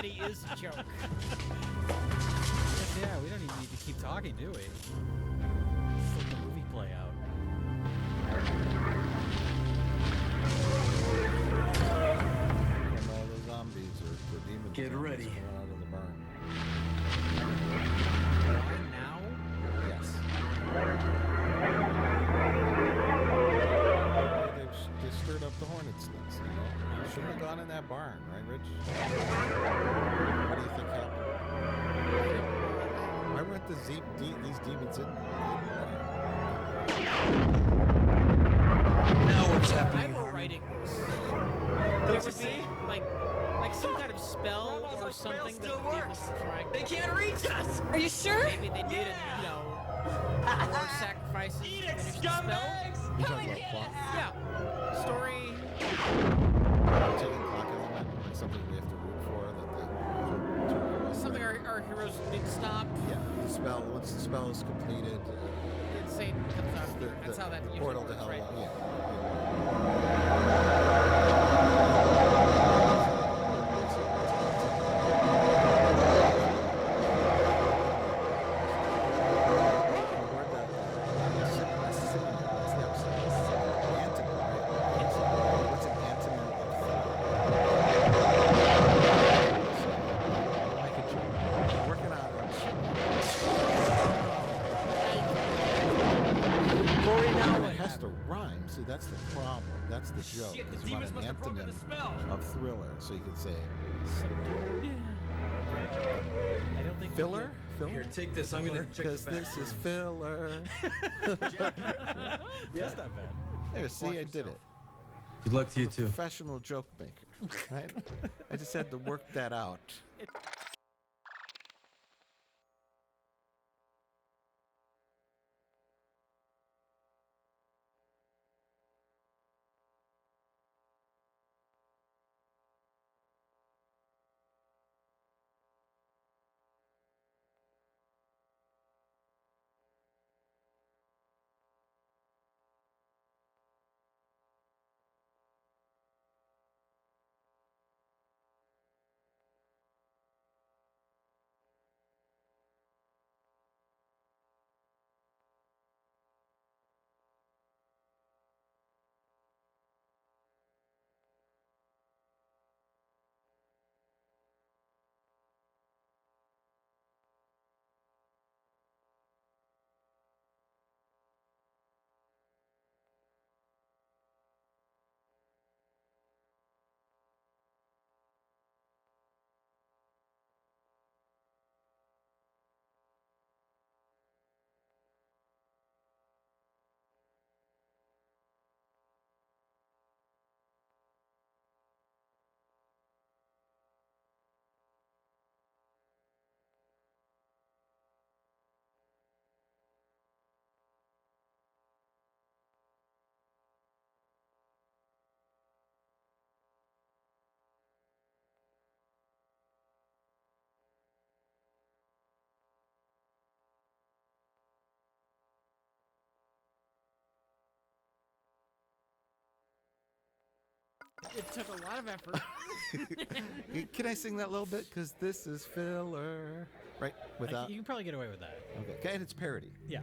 comedy is a joke. Yeah, we don't even need to keep talking, do we? Just let the movie play out. And all the zombies or demons. Get ready. Coming out of the barn. Now? Yes. They stirred up the hornet's nest, you know? You shouldn't have gone in that barn, right, Rich? What do you think happened? Why weren't these demons in? Now what's I happening? were writing this. There would be like some kind of spell or something that the demons were trying. They can't reach us! Are you sure? Maybe they needed, more sacrifices to finish the spell. You're talking about clock? Yeah. Story. Taking clock element, like something we have to root for that Something our heroes need to stop. Yeah, the spell. Once the spell is completed, Insane comes out. That's how that the usually portal works, to hell. right? Yeah. See, that's the problem. That's the joke. Shit, the It's not demons an must have broken antonym the spell. of thriller, so you could say I don't think filler. Here, take this. I'm gonna check Because the back. this is filler. That's not bad. There, see, I did it. Good luck to you I'm a too. professional joke maker, right? I just had to work that out. It took a lot of effort. Can I sing that a little bit? Because this is filler. Right? Without. You can probably get away with that. Okay. And it's parody. Yeah.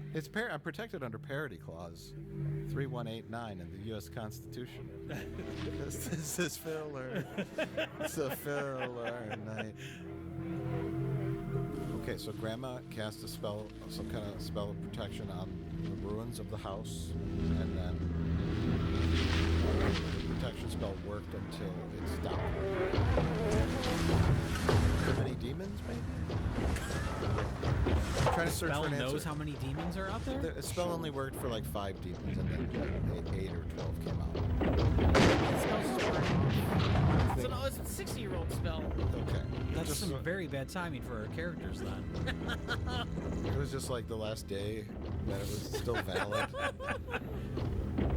I'm protected under parody clause 3189 in the U.S. Constitution. This is filler. It's a filler night. Okay, so Grandma cast a spell, some kind of spell of protection on the ruins of the house, and then the protection spell worked until it stopped. Too many demons, maybe? I'm trying to search Spell for an answer. knows how many demons are out there? The spell only worked for like 5 demons, and then like 8 or 12 came out. It's a 60-year-old spell. Okay. That's Just some so- very bad timing for our characters then. It was just like the last day that it was still valid.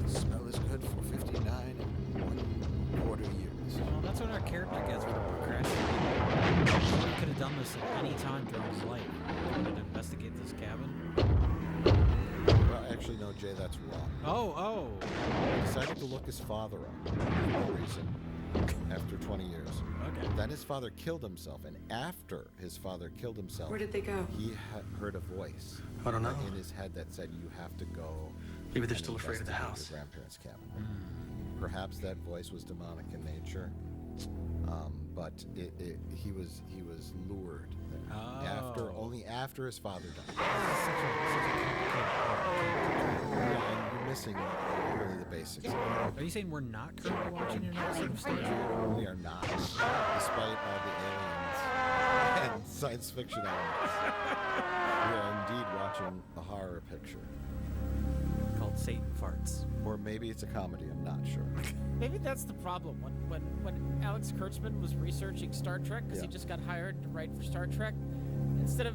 The smell is good for 59 and 1/4 years. Well, that's what our character gets for procrastinating. He could have done this at any time during his life. He wanted to investigate this cabin. Well, actually, no, Jay, that's wrong. Oh. He decided to look his father up for no reason. after 20 years. Okay. Then his father killed himself, and after his father killed himself, Where did they go? he heard a voice I don't know. in his head that said, "You have to go." Maybe they're and still afraid of the investigate house. Your grandparents' cabin. Perhaps that voice was demonic in nature, but he was lured only after his father died. And you're missing really the basics. Are you saying we're not currently watching an episode of Star Trek? We are not, despite all the aliens and science fiction elements. We are indeed watching a horror picture. Called Satan Farts. Or maybe it's a comedy, I'm not sure. Maybe that's the problem. When Alex Kurtzman was researching Star Trek, because he Yeah. just got hired to write for Star Trek, instead of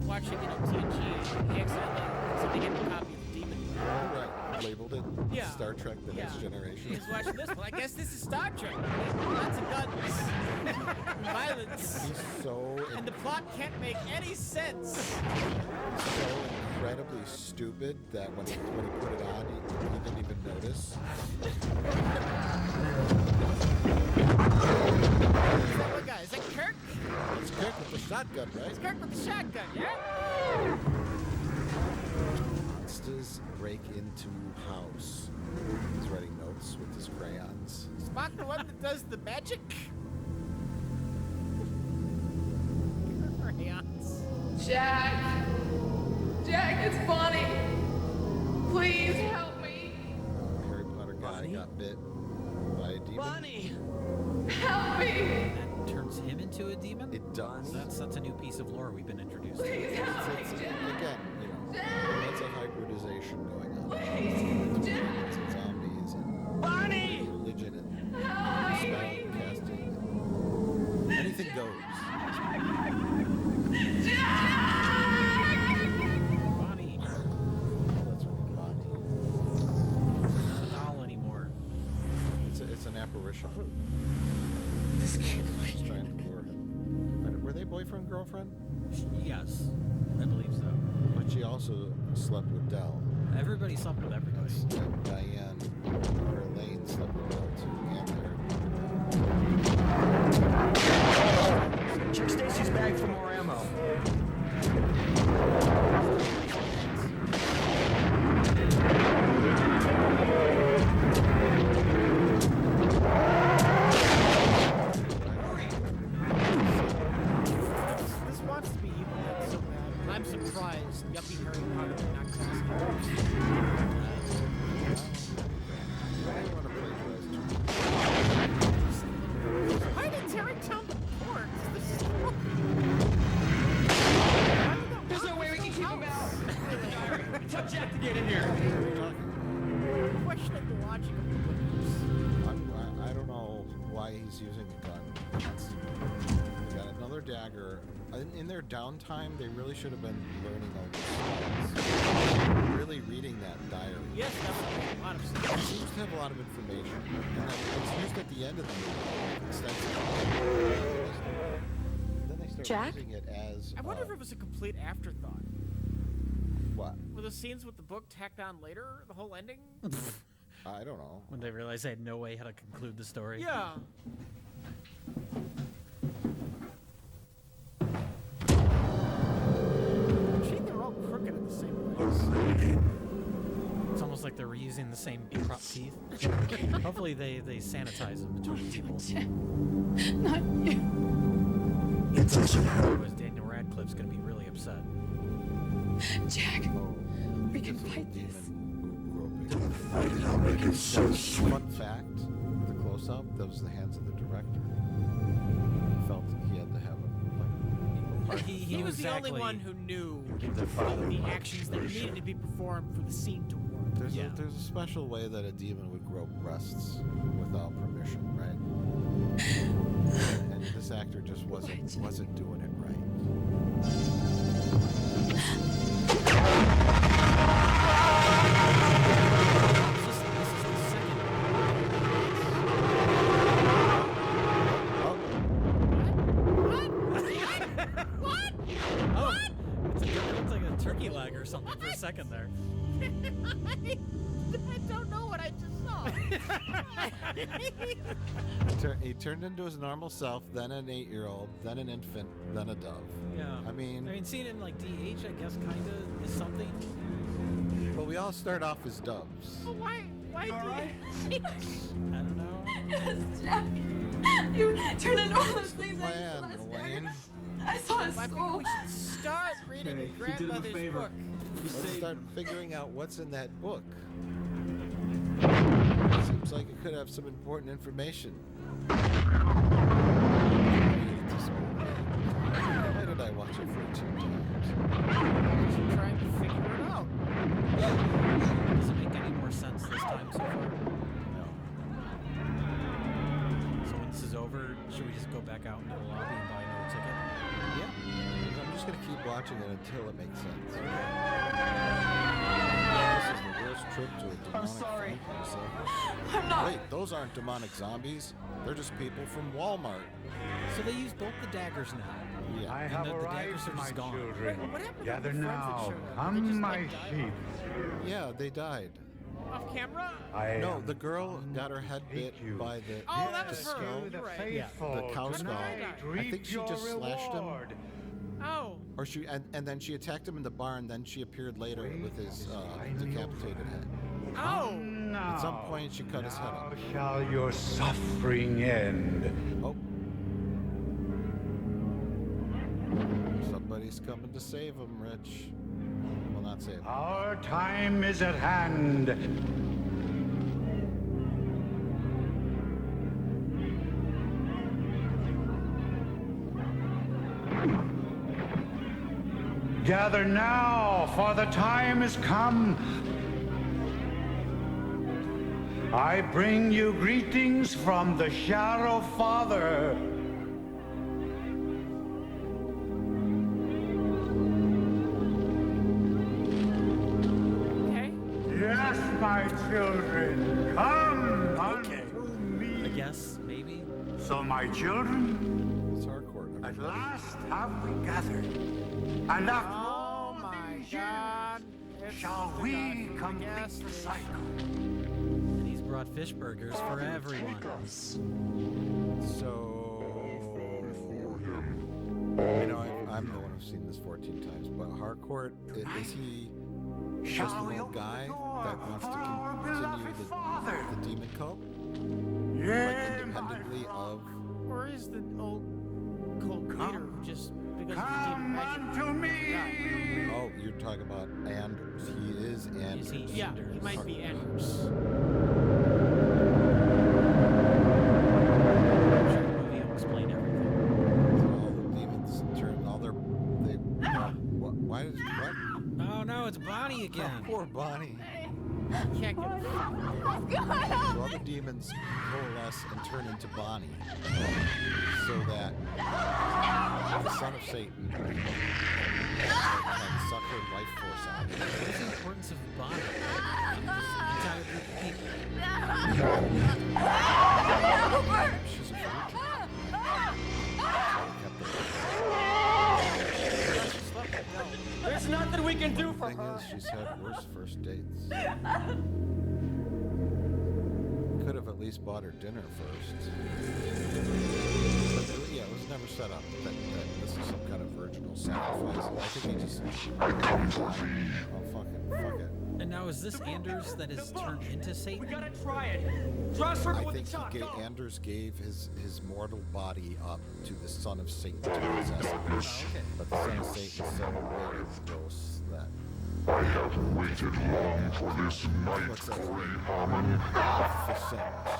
watching TNG, he accidentally him a copy of Demon. Right, labeled it Yeah. Star Trek The Next He Generation. was watching this. Well, I guess this is Star Trek. Lots of guns, violence, He's so and the plot can't make any sense. incredibly stupid that when he put it on, he didn't even notice. Oh, guy, is that Kirk? It's Kirk with the shotgun, right? It's Kirk with the shotgun, yeah? Monsters break into house. He's writing notes with his crayons. Spock the one that does the magic? Crayons. Jack! Jack, it's Bonnie! Please help me! Harry Potter guy got bit by a demon. Bonnie! Help me! That turns him into a demon? It does. That's a new piece of lore we've been introduced to. Please help me, It's, Jack! again, lots of hybridization going on. Please, Jack! And zombies and Bonnie! religion and Help spell me! casting. Anything goes. Bonnie! That's right, Bonnie. Not a doll anymore. It's an apparition. She's trying to lure him. Were they boyfriend girlfriend? Yes, I believe so. But she also slept with Dell. Everybody slept with everybody. And Diane or Elaine slept with Dell too. And Check Stacy's bag for more ammo. This wants to be evil yet so bad. I'm surprised yuppie Harry Potter did not call us heroes. I don't want to plagiarize too much. Why did Terry tell the port? This is There's no way we can keep him out! Tell Jack to get in here. What are you talking questioning the logic of the beliefs. about? I don't know why he's using a gun. They got another dagger. In their downtime, they really should have been learning all these spells. Really reading that diary. Yes, that makes a lot of It sense. seems to have a lot of information, and then it's used at the end of the movie extensively. Then they start Jack? using it as I wonder if it was a complete afterthought. what? Were the scenes with the book tacked on later? The whole ending? I don't know. When they realized they had no way how to conclude the story. Yeah. Gee, they're all crooked in the same place. It's almost like they're reusing the same prop teeth. Hopefully they sanitize them between people. Not you. Otherwise Daniel Radcliffe's gonna be really upset. Jack, Oh, we can this is a fight this. demon groping. Fun fact: the close-up, that was the hands of the director. Felt he had to have it. Like, He was the only one who knew the actions that needed to be performed for the scene to work. there's Yeah. there's a special way that a demon would grope breasts without permission, right? And this actor just wasn't doing it right. This is the second. Oh, Oh! It looks like a turkey leg. leg or something for a second there. I don't know what I just saw. He turned into his normal self, then an 8-year-old, then an infant, then a dove. Yeah. I mean, seeing it in like DH, I guess, kind of is something. but we all start off as doves. Well, why do I don't know. Yes, Jack. You turned into all those things I Plan, saw. Elaine. I saw his I think soul. we should start reading Hey, your you did him a grandmother's favor. book. Let's start figuring out what's in that book. Seems like it could have some important information. Why did I watch it 14 times? Just trying to figure it out. Does it make any more sense this time so far? No. So when this is over, should we just go back out into the lobby and buy another ticket? Yeah. I'm just gonna keep watching it until it makes sense. This is the worst trip to a demonic sorry. fight, so. I'm not. Wait, those aren't demonic zombies. They're just people from Walmart. So they use both the daggers now. Yeah. I And have the daggers arrived, are my just gone. children. What happened to Gather the friends that now, showed up? Did they come just, my like, die sheep. Yeah, they died. off camera? I No, am the girl got her head bit take you. by the Oh, that was the her. skull. You, the You're right. faithful, The cow skull. tonight I reap think she your just slashed him. reward. Oh. Or she and then she attacked him in the barn. Then she appeared later with his decapitated head. Oh. Now, At some point, she cut his head now off. shall your suffering end. Oh. Somebody's coming to save him, Rich. Well, not save him. Our time is at hand. Gather now, for the time is come. I bring you greetings from the Shadow Father. Okay. Yes, my children, come Okay. unto me. I guess, maybe. So, my children, It's hardcore. at everybody. last have we gathered. And after Oh all my these God. years, It's shall the we God from the complete gas the station. cycle? And he's brought fish burgers for everyone. So, I know I'm the one who's seen this 14 times, but Harcourt, is he just Shall an we old open guy the door that wants to for our beloved continue father? the demon cult? Like Yeah, independently of... Or is the old cult leader just because of the demon come magic? unto me. Oh, you're talking about Anders. He is Anders. Is he? Yeah, he might be Anders. I'm sure the movie will explain everything. All the demons turn... Why did... What? Oh no, it's Bonnie again. Poor Bonnie. Can't get So all the demons coalesce and turn into Bonnie, so that the son of Satan can suck her life force out. What is the importance of Bonnie in this entire group of people? She's a virgin. So they kept her. There's nothing we can do The for thing her. is, she's had worse first dates. Could have at least bought her dinner first. But yeah, it was never set up that this is some kind of virginal sacrifice. I think he just... Oh, fuck it. And now is this Anders that is turned into We Satan? gotta try it. Trust her I with think the shot. Go. Anders gave his mortal body up to the son of Satan to possess him. Oh, okay. But the son of Satan is so big and gross that... I have waited long for this night, What's that? Freehammon. Fish sandwich.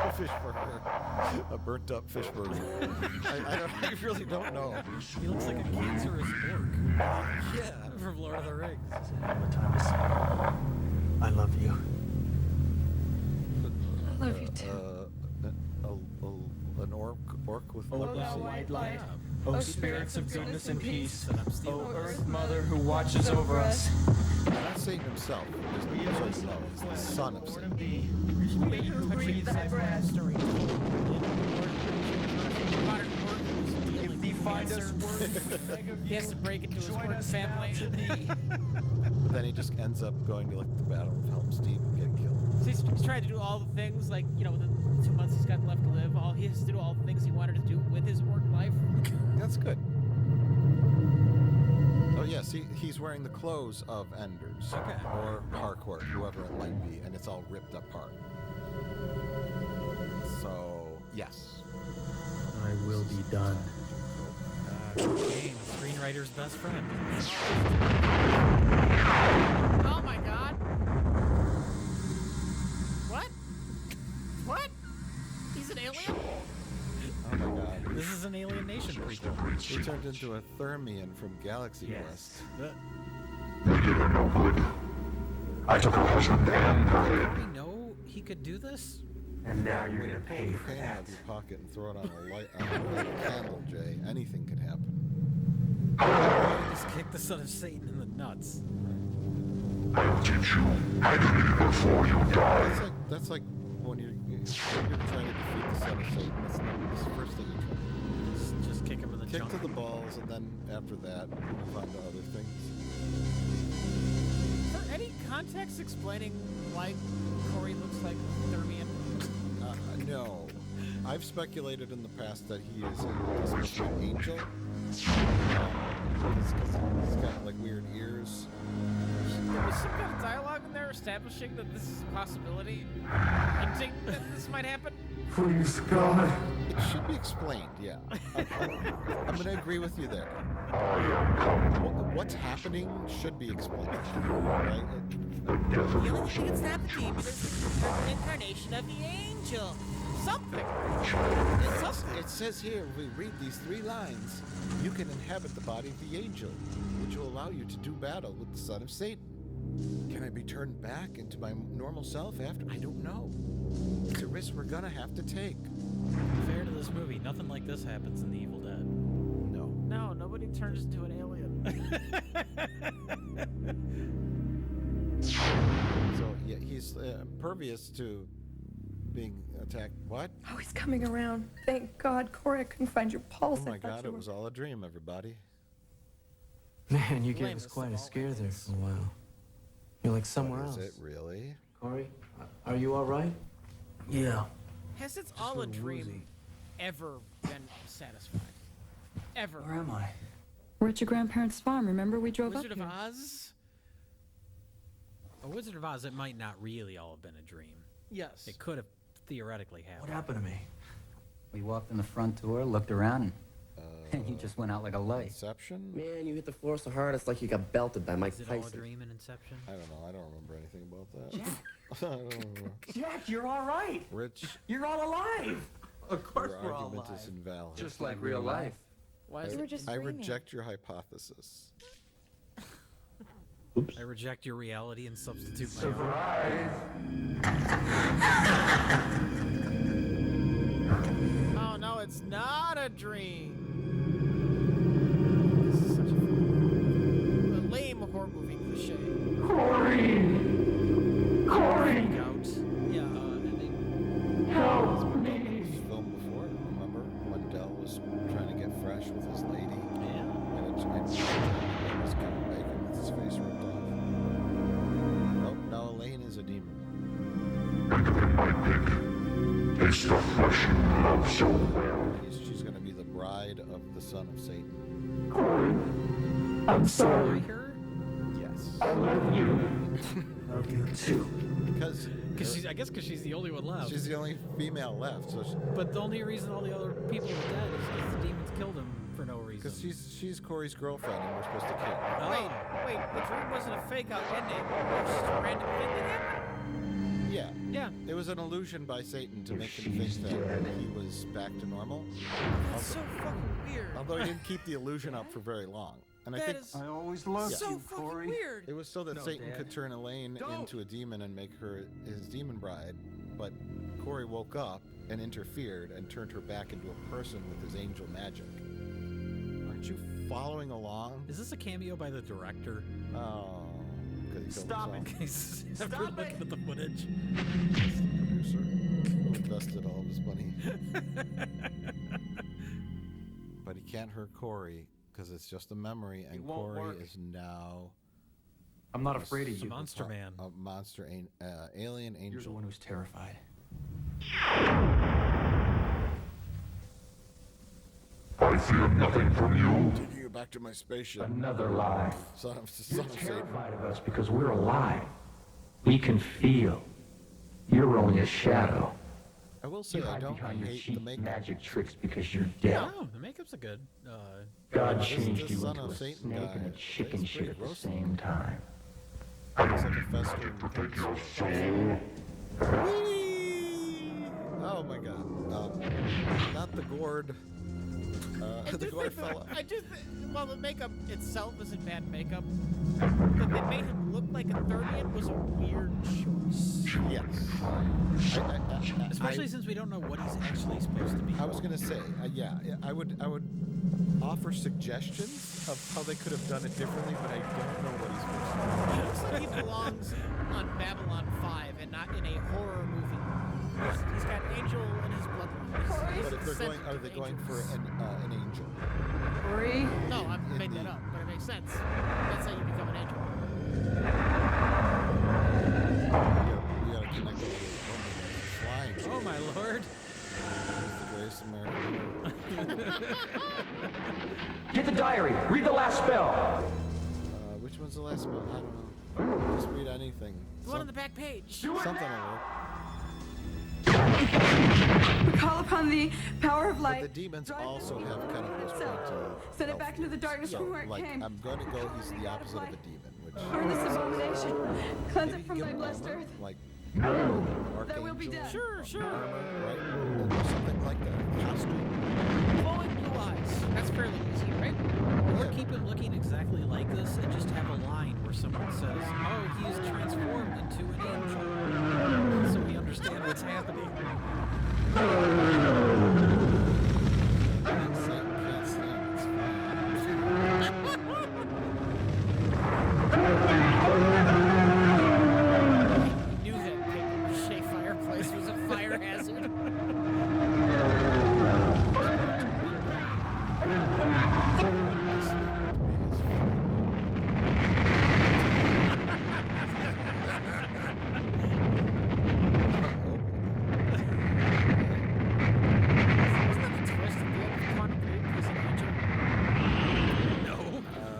A fish burger. A burnt up fish burger. I really don't know. He looks like a cancerous orc. Yeah, from Lord of the Rings. I love you. I love you too. An orc with Oh, thou leprosy. white light. Oh, Oh, spirits of goodness and peace. And I'm Steve. Oh, Earth Mother who watches over us. Not Satan himself. So you know, he's the son of Satan. Who breathes thy breath. If If thee find us worthy, he has to break into his join work us now family. to thee. then he just ends up going to like the Battle of Helm's Deep and getting killed. So he's trying to do all the things, like, you know, within the 2 months he's got left to live, he has to do all the things he wanted to do with his work life. That's good. Oh yes, he's wearing the clothes of Enders. Okay. Or Harcourt, whoever it might be, and it's all ripped apart. So, yes. I will be done. Cocaine, the screenwriter's best friend. Oh my god! What? What? He's an alien? Oh my god. This is an Alien Nation prequel. He turned into a Thermian from Galaxy Quest. They did her no good. I took her husband and her Did head. we know he could do this? And now you're gonna pay You for can't that. out of your pocket and throw it on a candle, Jay. Anything could happen. Just kick the son of Satan in the nuts. I'll teach you agony before you die. That's like when you're trying to defeat the son of Satan. That's the first thing you try. Just kick him in the Kick junk. to the balls, and then after that, move on to other things. Is there any context explaining why Corey looks like Thermian? No. I've speculated in the past that he is an angel. Because he's got like weird ears. There was some kind of dialogue in there establishing that this is a possibility, hinting that this might happen. Please, God. It should be explained, yeah. I'm going to agree with you there. What's happening should be explained. Right? The only thing that's not the demon is the incarnation of the angel. Something. It's something. It says here, if we read these 3 lines, you can inhabit the body of the angel, which will allow you to do battle with the son of Satan. Can I be turned back into my normal self after? I don't know. It's a risk we're gonna have to take. Fair to this movie, nothing like this happens in The Evil Dead. No. No, nobody turns into an alien. So yeah, he's impervious to being attacked. What? Oh, he's coming around. Thank God, Corey, I couldn't find your pulse. Oh my I thought God! you It were- was all a dream, everybody. Man, you gave Blame us us quite of a all scare there aliens. for a while. You're like somewhere What else. is it really? Corey, are you all right? Yeah. Has it's Just all a little dream woozy. ever been satisfied? Ever. Where am I? We're at your grandparents' farm. Remember we drove Wizard up of here? Oz? A Wizard of Oz, it might not really all have been a dream. Yes. It could have theoretically happened. What happened to me? We walked in the front door, looked around, and you just went out like a light. Inception? Man, you hit the floor so hard it's like you got belted by Mike Is it all a Tyson. dream in Inception? I don't know. I don't remember anything about that. I don't remember. Jack, you're all right. Rich, You're all alive. Of course your we're all argument alive. is invalid. Just like real life. Why is You were it? just I dreaming. reject your hypothesis. I reject your reality and substitute my own. Oh no, it's not a dream. This is such a lame horror movie cliche. Freak out. Yeah. Ending. It was filmed before. Remember when Dell was trying to get fresh with his lady, Yeah. and it was Kevin Bacon with his face ripped off. Nope. Now Elaine is a demon. It's the flesh you love so well. She's going to be the bride of the son of Satan. I'm I sorry. her? Yes. I love you. Love you too. Because I guess because she's the only one left. she's the only female left. So But the only reason all the other people are dead is because the demons killed him for no reason. because she's Corey's girlfriend, and we're supposed to kill her. Oh. Wait, the dream wasn't a fake out ending. It was just a random thing that happened. Yeah. Yeah. It was an illusion by Satan to make him think that he was back to normal. That's so fucking weird. Although he didn't keep the illusion up for very long. And I That think is I always loved so you, fucking Corey. weird. it was so that No, Satan Dad. could turn Elaine into a demon and make her his demon bride. But Corey woke up and interfered and turned her back into a person with his angel magic. Aren't you following along? Is this a cameo by the director? Oh, could he kill Stop himself? He's Stop after it. looking at the footage. Producer who invested all of his money. But he can't hurt Corey because it's just a memory, and It won't Corey work. is now I'm not afraid of It's a you. monster man. A monster, alien angel. You're the one who's terrified. I fear nothing from you. Taking you back to my spaceship. Another lie. Son of You're Satan. terrified of us because we're alive. We can feel. You're only a shadow. I will say You I hide don't behind your hate the cheap makeup. magic tricks because you're dead. Oh, the makeup's a good. God This changed you Son into of a Satan snake guy and a chicken plays shit pretty at the gross. same time. Looks like a festering Take your soul. Whee! Oh my god. Not the gourd. The gourd fella. I do think, well, the makeup itself isn't bad makeup. That they made him look like a 30th was a weird choice. Yes. Especially since we don't know what he's actually supposed to be. I was gonna say, yeah, I would offer suggestions of how they could have done it differently, but I don't know what he's supposed to be. It looks like he belongs on Babylon 5 and not in a horror movie. He's got angel in his blood. But if they're going, are they going for an angel? Corey? No, I made that up, but it makes sense. That's how you become an angel. We gotta connect those. Flying. Oh my lord! He's the greatest American. Get the diary. Read the last spell. Which one's the last spell? I don't know. Just read anything. The one on the back page. Something will work. We call upon the power of But light. the demons also have kind of this point to Send it back into the darkness so, from where it like, came. I'm going to go, he's the opposite of a demon, which... Burn this abomination. Cleanse Maybe it from give thy him blessed armor, earth. like There will be death. Sure, sure. armor, right? Or something like that. Costume. Glowing blue eyes. That's fairly easy, right? Or keep him looking exactly like this and just have a line where someone says, "Oh, he is transformed into an angel," so we understand what's happening. Can't stand, it's I knew that paper-mache fireplace was a fire hazard.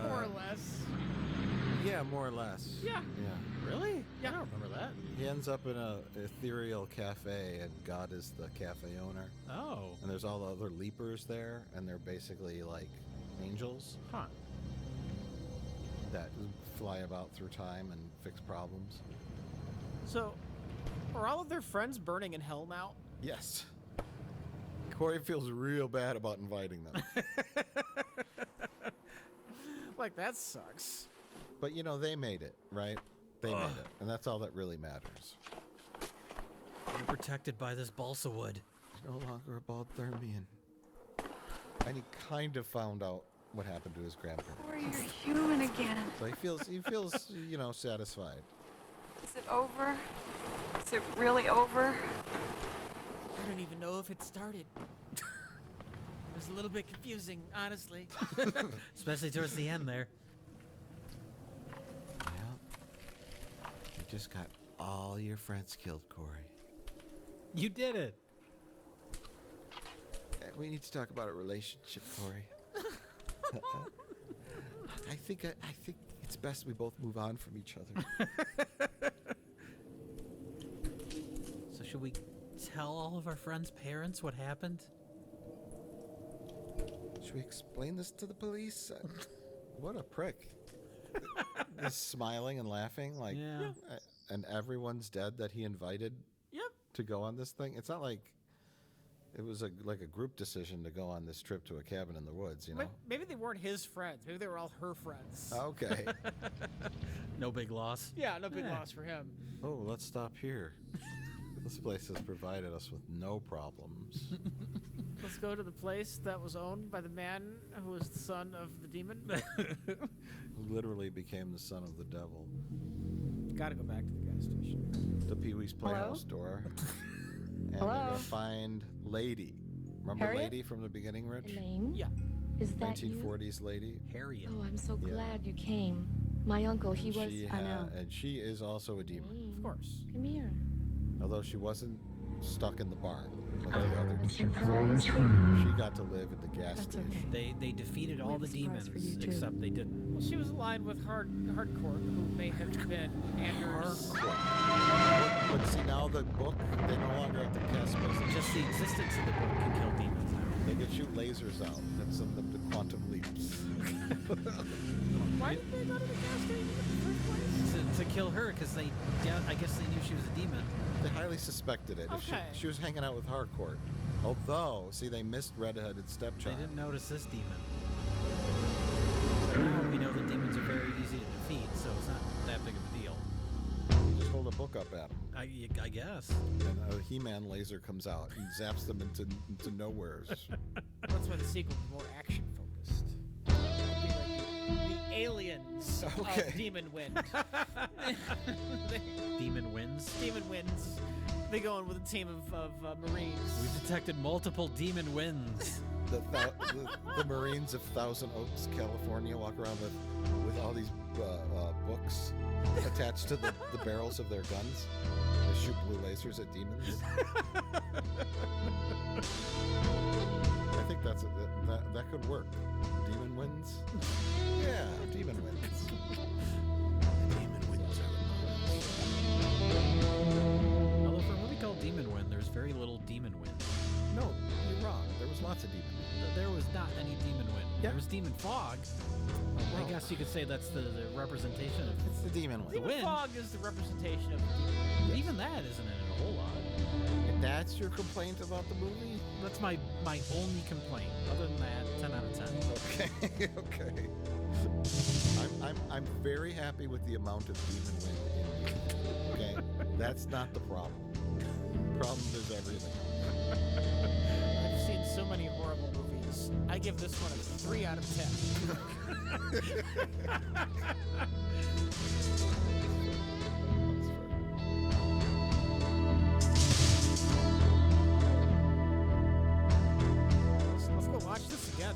More or less. Yeah, more or less. Yeah. Yeah. Really? Yeah. I don't remember that. He ends up in a ethereal cafe, and God is the cafe owner. Oh. And there's all the other leapers there, and they're basically like angels Huh. that fly about through time and fix problems. So, are all of their friends burning in hell now? Yes. Corey feels real bad about inviting them. Like, that sucks. But you know, they made it, right? They made it. And that's all that really matters. We're protected by this balsa wood. He's no longer a bald Thermian. And he kind of found out what happened to his grandparents. Corey, you're human again. So he feels, you know, satisfied. Is it over? Is it really over? I don't even know if it started. It was a little bit confusing, honestly. Especially towards the end there. Yeah. You just got all your friends killed, Corey. You did it. We need to talk about a relationship, Corey. I think it's best we both move on from each other. So should we tell all of our friends' parents what happened? Should we explain this to the police? What a prick. He's smiling and laughing like, Yeah. And everyone's dead that he invited Yep. to go on this thing. It's not like it was like a group decision to go on this trip to a cabin in the woods, you know? Maybe they weren't his friends. Maybe they were all her friends. Okay. No big loss. Yeah, no big loss for him. Oh, let's stop here. This place has provided us with no problems. Let's go to the place that was owned by the man who was the son of the demon. Who literally became the son of the devil. Gotta go back to the gas station. The Pee-wee's Playhouse door. And Hello? we're gonna find Lady. Remember Harriet? Lady from the beginning, Rich? Elaine? Yeah. Is that you? 1940s Lady. Harriet. Oh, I'm so Yeah. glad you came. My uncle, he was. I know. And she is also a demon. Of course. Come here. Although she wasn't stuck in the barn like the other Surprise for demons. you. She got to live at the gas That's station. okay. They defeated We all have the a surprise demons, for you, too. except they didn't. Well, she was aligned with hardcore, who may have been Anders. But see, now the book, they no longer have to cast spells. Just the existence of the book can kill demons now. They can shoot lasers out and send them to quantum leaps. Why did they go to the gas station in the first place? To kill her, because I guess they knew she was a demon. They highly suspected it. If Okay. she was hanging out with Harcourt. Although, see, they missed redheaded They stepchild. didn't notice this demon. Now we know that demons are very easy to defeat, so it's not that big of a deal. Just hold a book up at them. I guess. And a He-Man laser comes out and zaps them into nowheres. That's why the sequel was more action focused. The aliens Okay. of Demon Wind. Demon wins. Demon Winds. They go in with a team of Marines. We've detected multiple demon wins. The Marines of Thousand Oaks, California, walk around with all these books attached to the barrels of their guns. They shoot blue lasers at demons. I think that could work. Demon wins. Yeah, demon wins. Demon wins are Although for a movie called Demon Wind, there's very little demon wind. No, you're wrong. There was lots of demon. There was not any demon wind. Yeah. There was demon fog. I guess you could say that's the representation of It's the demon wind. Demon wind. Fog is the representation of the demon. But even that isn't in it a whole lot. And that's your complaint about the movie? That's my only complaint. Other than that, 10 out of 10. Okay, okay. I'm very happy with the amount of demon wind in it. Okay, that's not the problem. The problem is everything. I've seen so many horrible movies. I give this one a 3 out of 10. Let's go watch this again.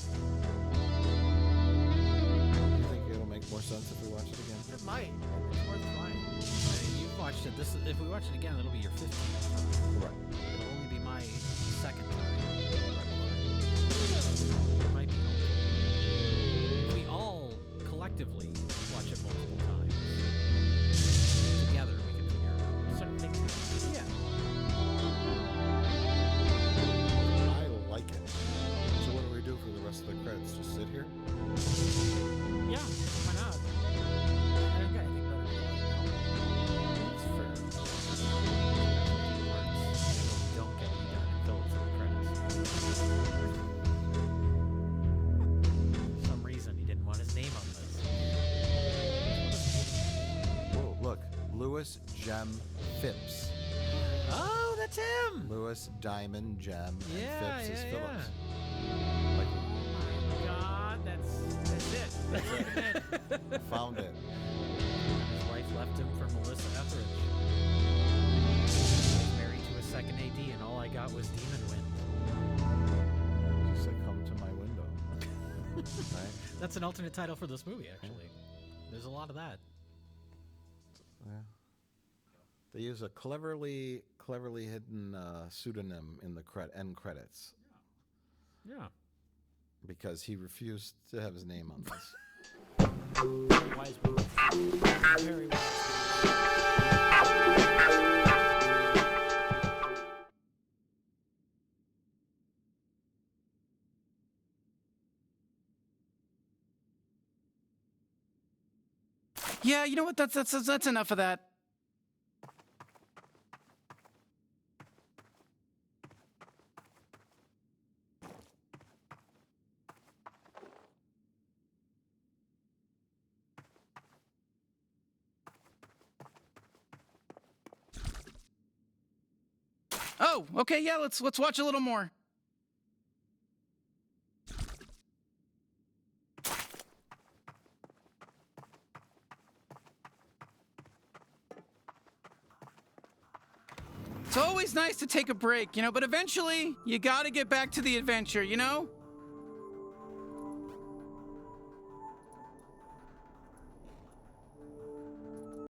Do you think it'll make more sense if we watch it again? It might. It's worth trying. I mean, you've watched it. If we watch it again, it'll be your 15th. Right. It'll only be my second time. It might be. If we all collectively watch it multiple times, together we can figure it out. Certain things. Yeah. I like it. So what do we do for the rest of the credits? Just sit here? Yeah, why not? I don't got anything better to do. It's fair. Don't get me done until it's in the credits. For some reason, he didn't want his name on this. Whoa, look. Lewis Gem Phipps. Oh, that's him! Lewis Diamond Gem and Yeah, Phipps is yeah, Phillips. Oh my god, that's it. That's it. Found it. His wife left him for Melissa Etheridge. He was married to a second AD, and all I got was Demon Wind. She said, "Come to my window." Right? That's an alternate title for this movie, actually. There's a lot of that. Yeah. They use a cleverly hidden pseudonym in the end credits Yeah. because he refused to have his name on this. Wise move. Very wise. Yeah, you know what? That's enough of that. Oh, okay, yeah, let's watch a little more. It's always nice to take a break, but eventually you gotta get back to the adventure,